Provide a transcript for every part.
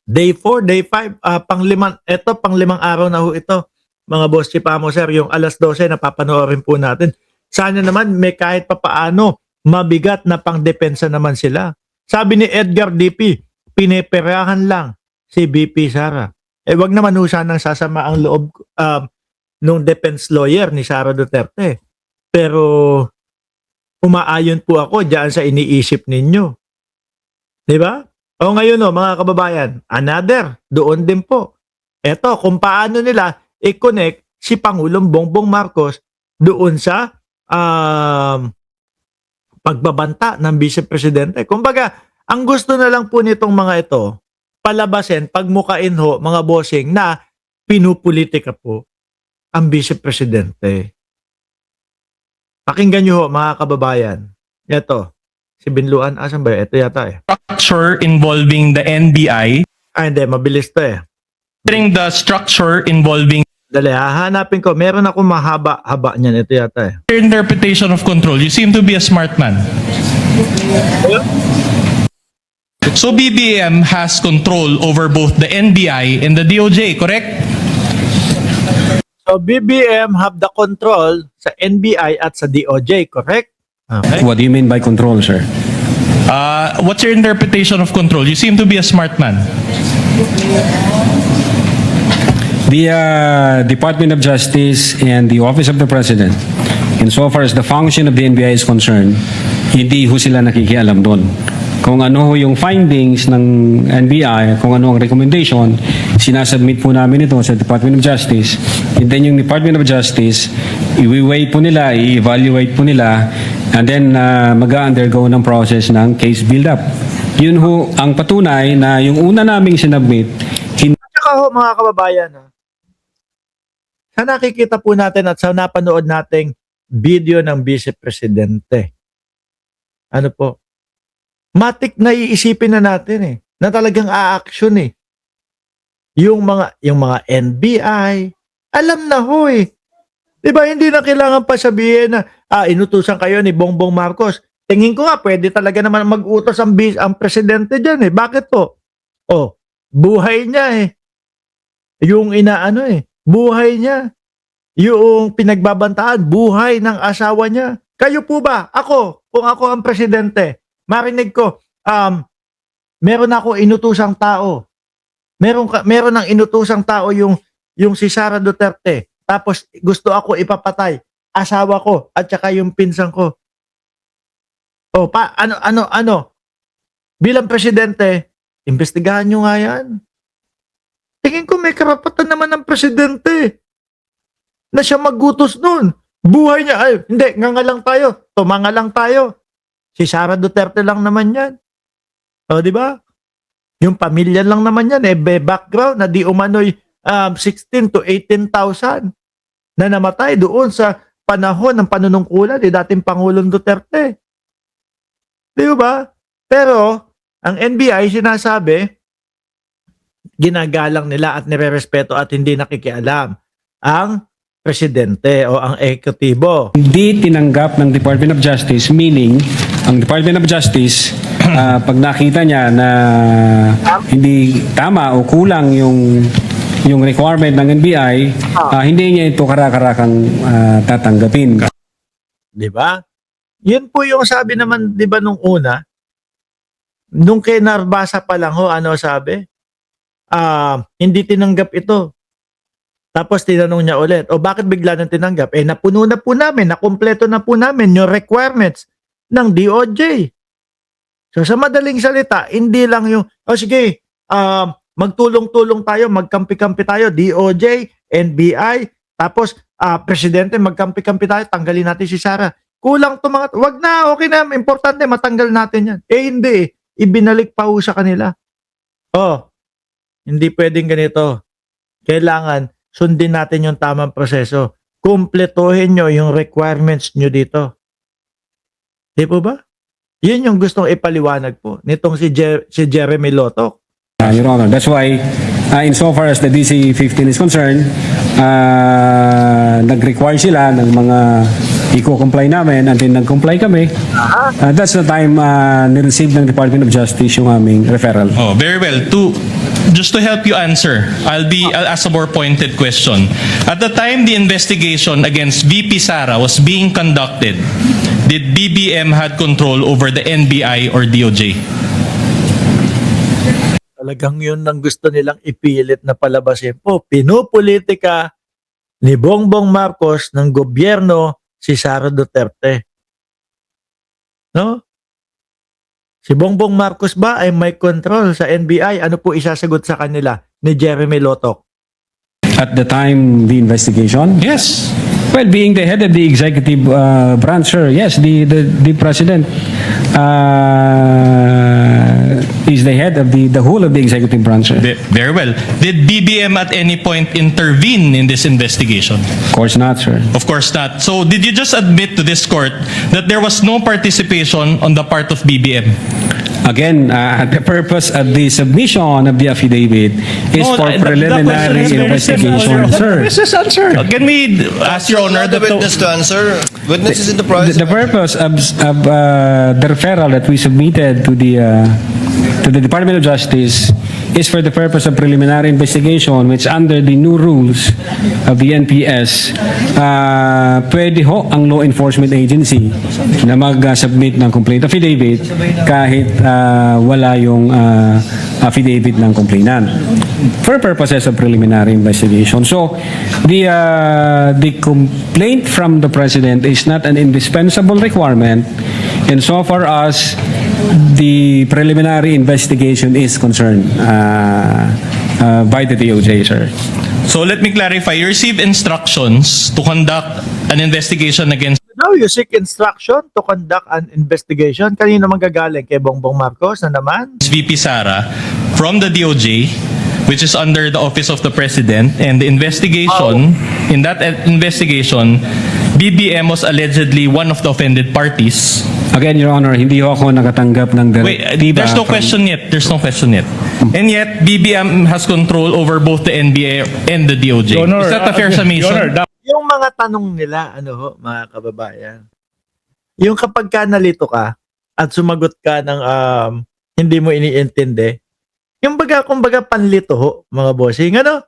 Day 4, day 5, pang-limang araw na ho ito. Mga boss Chipamo sir, yung alas 12 napapanoorin po natin. Sana naman may kahit papaano mabigat na pang-depensa naman sila. Sabi ni Edgar DP, pineperahan lang si BP Sara. Wag naman ho sanang sasama ang loob nung defense lawyer ni Sara Duterte. Pero umaayon po ako diyan sa iniisip ninyo. 'Di ba? O ngayon mga kababayan, another, doon din po. Eto, kung paano nila i-connect si Pangulong Bongbong Marcos doon sa pagbabanta ng Vice Presidente. Kumbaga, ang gusto na lang po nitong mga ito, palabasin, pagmukain ho, mga bossing, na pinupolitika po ang Vice Presidente. Pakinggan nyo ho, mga kababayan. Ito, si Binluan, asan ba? Ito yata Structure involving the NBI. Hindi, mabilis to The structure involving Dali, hahanapin ko. Meron ako mahaba-haba niyan. Ito yata your interpretation of control. You seem to be a smart man. So BBM has control over both the NBI and the DOJ, correct? So, BBM have the control sa NBI at sa DOJ, correct? Okay. What do you mean by control, sir? What's your interpretation of control? You seem to be a smart man. The Department of Justice and the Office of the President, insofar as the function of the NBI is concerned, hindi ho sila nakikialam doon. Kung ano ho yung findings ng NBI, kung ano ang recommendation, sinasubmit po namin ito sa Department of Justice. And then yung Department of Justice, i-weigh po nila, i-evaluate po nila, and then mag-undergo ng process ng case build-up. Yun ho ang patunay na yung una naming sinubmit, Tsaka ho, mga kababayan, sa nakikita po natin at sa napanood nating video ng Vice Presidente, ano po, matik na iisipin na natin na talagang a-action yung mga NBI, alam na ho Diba, hindi na kailangan pa sabihin na inutusan kayo ni Bongbong Marcos. Tingin ko nga, pwede talaga naman mag-utos ang presidente dyan Bakit po? Buhay niya Yung inaano buhay niya. Yung pinagbabantaan, buhay ng asawa niya. Kayo po ba? Ako, kung ako ang presidente, marinig ko, meron ako inutusang tao. Meron ng inutusang tao yung si Sara Duterte. Tapos gusto ako ipapatay. Asawa ko at saka yung pinsan ko. Ano? Bilang presidente, imbestigahan nyo nga yan. Tingin ko may karapatan naman ng presidente na siya magutos nun. Buhay niya, hindi, ngangalang tayo. Tumangalang tayo. Si Sara Duterte lang naman yan. Di ba? Yung pamilya lang naman yan, background na di umano'y 16 to 18,000 na namatay doon sa panahon ng panunungkulan ni dating Pangulong Duterte. Di ba? Pero, ang NBI sinasabi, ginagalang nila at nirerespeto at hindi nakikialam ang presidente o ang ekutibo. hindi tinanggap ng Department of Justice, meaning ang Department of Justice, pag nakita niya na hindi tama o kulang yung requirement ng NBI, hindi niya ito karakarakang tatanggapin. Di ba? Yun po yung sabi naman, di ba, nung una, nung kay Narbasa pa lang ano sabi? Hindi tinanggap ito. Tapos tinanong niya ulit, bakit bigla nang tinanggap? Napuno na po namin, nakumpleto na po namin yung requirements ng DOJ. So sa madaling salita, hindi lang yung, sige, magtulong-tulong tayo, magkampi-kampi tayo, DOJ, NBI, tapos presidente, magkampi-kampi tayo, tanggalin natin si Sara. Kulang to mga, wag na, okay na, importante, matanggal natin yan. Hindi, ibinalik pa ho sa kanila. Hindi pwedeng ganito. Kailangan, sundin natin yung tamang proseso. Kumpletuhin nyo yung requirements nyo dito. Di po ba? Yun yung gustong ipaliwanag po nitong si Jeremy Lotok. Your Honor, that's why, insofar as the DC-15 is concerned, nag-require sila ng mga i-comply namin and then nag-comply kami. That's the time nireceive ng Department of Justice yung aming referral. Very well. just to help you answer, I'll ask a more pointed question. At the time the investigation against VP Sara was being conducted, did BBM had control over the NBI or DOJ? Talagang yun ang gusto nilang ipilit na palabasin po. Pinupolitika ni Bongbong Marcos ng gobyerno si Sara Duterte. No? Si Bongbong Marcos ba ay may control sa NBI? Ano po isasagot sa kanila ni Jeremy Lotok? At the time, the investigation? Yes. Well, being the head of the executive branch, sir, yes, the president is the head of the whole of the executive branch, sir. Very well. Did BBM at any point intervene in this investigation? Of course not, sir. Of course not. So did you just admit to this court that there was no participation on the part of BBM? Again, the purpose of the submission of the affidavit is No, for the preliminary question is very investigation, simple. sir. This is answer. Can we ask Your Honor the that witness to answer. Witness is in the The, process. the purpose of the referral that we submitted to the Department of Justice is for the purpose of preliminary investigation, which under the new rules of the NPS, pwede ho ang law enforcement agency na mag-submit ng complaint affidavit kahit wala yung affidavit ng complainant for purposes of preliminary investigation. So, the complaint from the President is not an indispensable requirement insofar as the preliminary investigation is concerned by the DOJ, sir. So let me clarify. You received instructions to conduct an investigation against Now you seek instruction to conduct an investigation. Kanino manggagaling? Kay Bongbong Marcos na naman? VP Sara from the DOJ, which is under the Office of the President, and the investigation, in that investigation, BBM was allegedly one of the offended parties. Again, Your Honor, hindi ho ako nakatanggap ng Wait, direktiba there's no from- question yet. There's no question yet. And yet, BBM has control over both the NBA and the DOJ. Your Honor, Is that a fair Your summation? Honor, Yung mga tanong nila, ano ho, mga kababayan, yung kapag ka nalito ka at sumagot ka ng hindi mo iniintindi, yung kumbaga panlito ho, mga bossing, ano?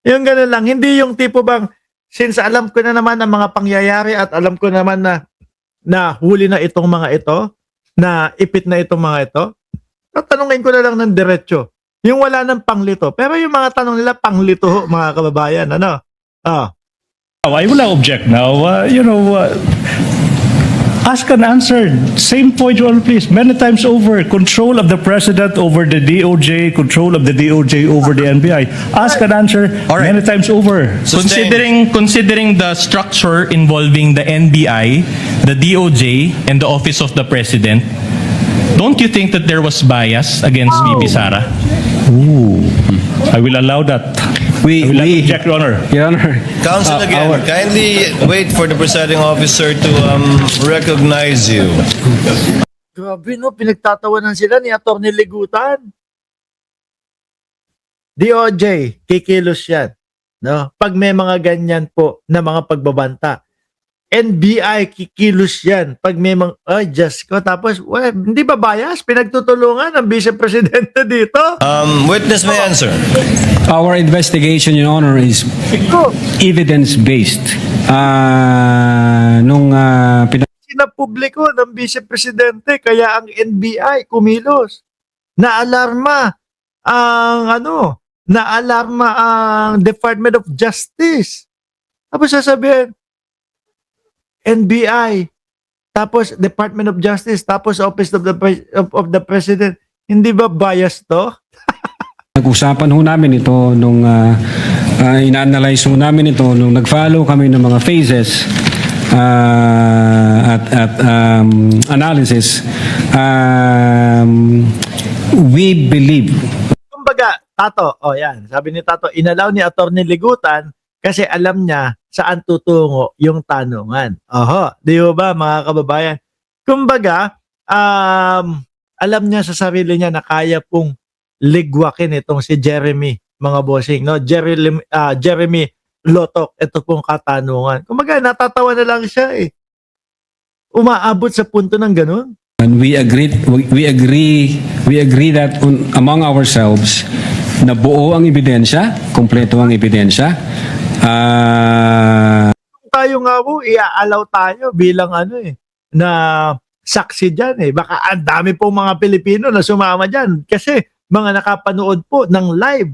Yung gano'n lang, hindi yung tipo bang, since alam ko na naman ang mga pangyayari at alam ko naman na huli na itong mga ito, na ipit na itong mga ito, tatanungin ko na lang ng diretso. Yung wala ng panglito. Pero yung mga tanong nila, panglito ho, mga kababayan, ano? I will not object now. Ask and answer. Same point, Your Honor, please. Many times over, control of the President over the DOJ, control of the DOJ over the NBI. Ask and answer All right. many times over. Considering the structure involving the NBI, the DOJ, and the Office of the President, don't you think that there was bias against VP Sara? I will allow that. I will not object, Your Honor. Your Honor, Counsel again, kindly wait for the presiding officer to recognize you. Grabe no, pinagtatawanan sila ni Atty. Ligutan. DOJ, kikilos yan. No? Pag may mga ganyan po na mga pagbabanta. NBI, kikilos yan. Pag may mga, ay, Diyos ko. Tapos, hindi ba bias? Pinagtutulungan ng Vice Presidente dito. Witness may answer. our investigation, Your Honor, is Iko, evidence-based. sinapubliko ng Vice Presidente, kaya ang NBI kumilos. Naalarma ang Department of Justice. Tapos sasabihin, NBI, tapos Department of Justice, tapos Office of the President. Hindi ba bias to? Nag-usapan ho namin ito nung ina-analyze ho namin ito nung nag-follow kami ng mga phases at analysis. We believe Kumbaga, Tato, yan. Sabi ni Tato, inalaw ni Atty. Ligutan kasi alam niya saan tutungo yung tanungan. Di ba mga kababayan? Kumbaga, alam niya sa sarili niya na kaya pong ligwakin itong si Jeremy, mga bossing, no? Jeremy Lotok, ito pong katanungan. Kumbaga, natatawa na lang siya eh. Umaabot sa punto ng ganun. and we agree that among ourselves na buo ang ebidensya, kumpleto ang ebidensya. Tayo nga po, i-allow tayo bilang na saksi dyan Baka ang dami pong mga Pilipino na sumama dyan kasi mga nakapanood po ng live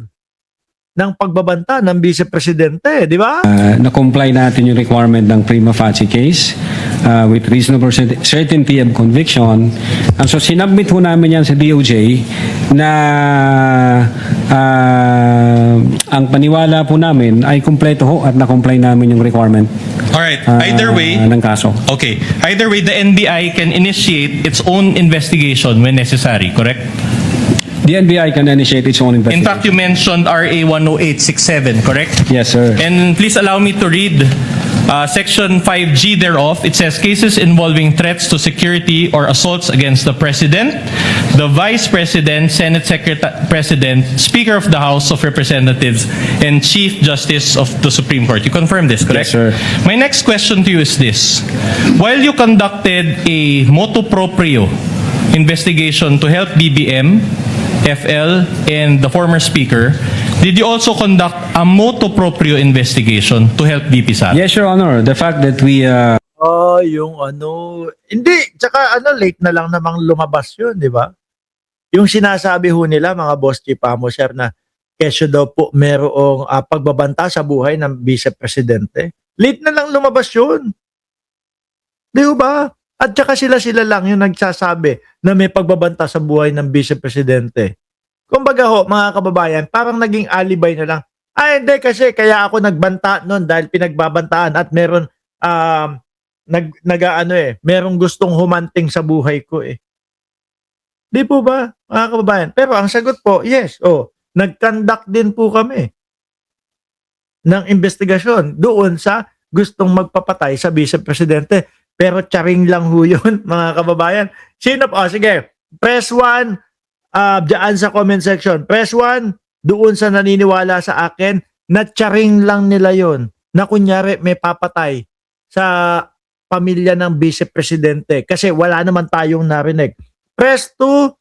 ng pagbabanta ng Vice Presidente, di ba? Na-comply natin yung requirement ng prima facie case with reasonable certainty of conviction. So sinubmit ho namin yan sa DOJ na ang paniwala po namin ay kumpleto ho at na-comply namin yung requirement Alright, either way, ng kaso. okay, either way, the NBI can initiate its own investigation when necessary, correct? The NBI can initiate its own In investigation. fact, you mentioned RA 10867, correct? Yes, sir. And please allow me to read Section 5G thereof. It says cases involving threats to security or assaults against the President, the Vice President, Senate President, Speaker of the House of Representatives, and Chief Justice of the Supreme Court. You confirm this, correct? Yes, sir. My next question to you is this. While you conducted a motu proprio investigation to help BBM, FL, and the former speaker, did you also conduct a motu proprio investigation to help VP Sara? Yes, Your Honor. The fact that we Yung hindi, tsaka late na lang namang lumabas yun, di ba? Yung sinasabi ho nila, mga boss chief mo, sir, na kesyo daw po merong pagbabanta sa buhay ng Vice Presidente. Late na lang lumabas yun. Di ba? At saka sila lang yung nagsasabi na may pagbabanta sa buhay ng Vice Presidente. Kumbaga ho, mga kababayan, parang naging alibay na lang. Ay, hindi kasi kaya ako nagbanta noon dahil pinagbabantaan at meron merong gustong humanting sa buhay ko Di po ba, mga kababayan? Pero ang sagot po, yes. Nag-conduct din po kami ng investigasyon doon sa gustong magpapatay sa Vice Presidente. Pero charing lang ho yun, mga kababayan. Sino po? Sige, press 1 dyan sa comment section. Press 1 doon sa naniniwala sa akin na charing lang nila yon na kunyari may papatay sa pamilya ng Vice Presidente kasi wala naman tayong narinig. Press 2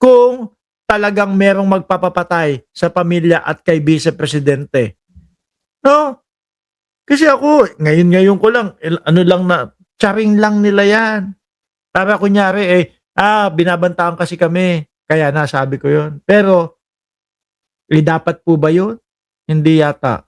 kung talagang merong magpapapatay sa pamilya at kay Vice Presidente. No? Kasi ako, ngayon ko lang, charing lang nila yan. Para kunyari binabantaan kasi kami, kaya nasabi ko yun. Pero, dapat po ba yun? Hindi yata.